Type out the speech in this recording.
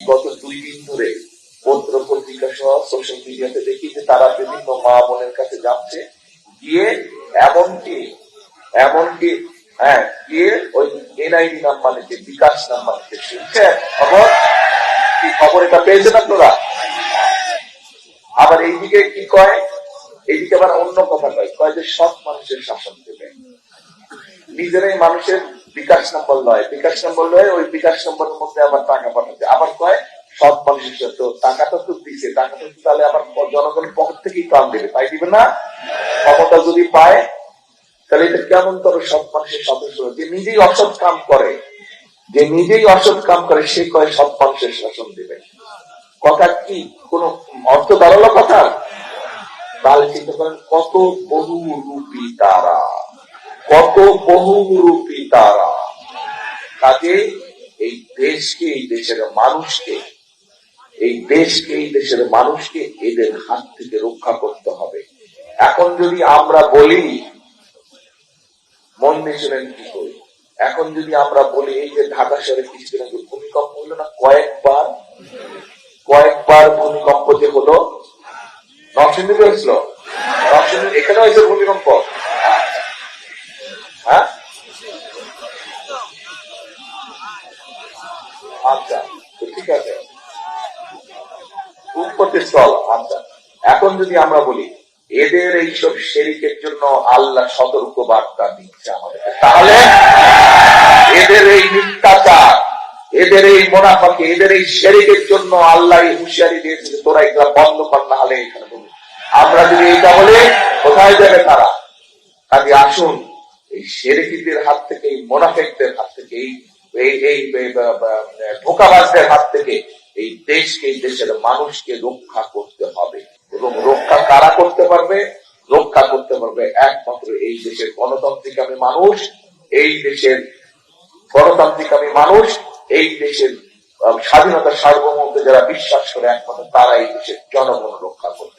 গত 2 দিন ধরে পত্র পত্রিকা সহ সোশ্যাল মিডিয়াতে দেখি যে তারা বিভিন্ন মা বোনের কাছে যাচ্ছে, গিয়ে এমনকি গিয়ে ওই এনআইডি নাম্বার নিচ্ছে, বিকাশ নাম্বার নিচ্ছে। শুনছেন খবর? কি খবর এটা পেয়েছেন আপনারা? আবার এইদিকে কি কয়, এইদিকে আবার অন্য কথা কয় যে সৎ মানুষের শাসন দেবে। নিজেরাই মানুষের বিকাশ নম্বর লয়, ওই বিকাশ নম্বরের মধ্যে আবার টাকা পাঠাতে, আবার কয় সৎ মানুষের সাথে। টাকাটা তো দিচ্ছে, টাকাটা তো তাহলে আবার জনগণের পকেট থেকেই কাম দেবে, তাই দিবে না? ক্ষমতা যদি পায় তাহলে এটা কেমন করে সৎ মানুষের সদস্য? যে নিজেই অসৎ কাম করে, সে কয় সৎ মানুষের শাসন দেবে। কথা কি কোন অর্থ দাঁড়ালো কথা? তাহলে চিন্তা করেন কত বহুরূপী তারা, কাজে এই দেশকে, এই দেশের মানুষকে এদের হাত থেকে রক্ষা করতে হবে। এখন যদি আমরা বলি, মন দিয়ে শুনেন কি করি, এখন যদি আমরা বলি এই যে ঢাকা শহরে কিছুদিন আগে ভূমিকম্প হলো না, কয়েকবার ভূমিকম্প যে হলো, নরসিংদীতে হয়েছিল, এখানে হয়েছে ভূমিকম্প। হ্যাঁ, আচ্ছা ঠিক আছে, উৎপত্তিস্থল। আচ্ছা, এখন যদি আমরা বলি এদের এইসব শিরকের জন্য আল্লাহ সতর্ক বার্তা দিচ্ছে আমাদের, তাহলে এদের এই মিথ্যাচার, এদের এই মুনাফিকি, এদের এই শিরকের জন্য আল্লাহ হুঁশিয়ারি দিয়েছে যে তোরা এগুলা বন্ধ কর, না হলে এখানে বলি। আমরা যদি এইটা বলি কোথায় যাবে তারা? কাজে আসুন এই শিরকিদের হাত থেকে, এই মুনাফিকদের হাত থেকে, এই ধোঁকাবাজদের হাত থেকে এই দেশকে, এই দেশের মানুষকে রক্ষা করতে হবে। এবং রক্ষা কারা করতে পারবে? রক্ষা করতে পারবে একমাত্র এই দেশের গণতান্ত্রিকামী মানুষ, এই দেশের স্বাধীনতা সার্বভৌমত্বে যারা বিশ্বাস করে, একমাত্র তারা এই দেশের জনগণ রক্ষা করতে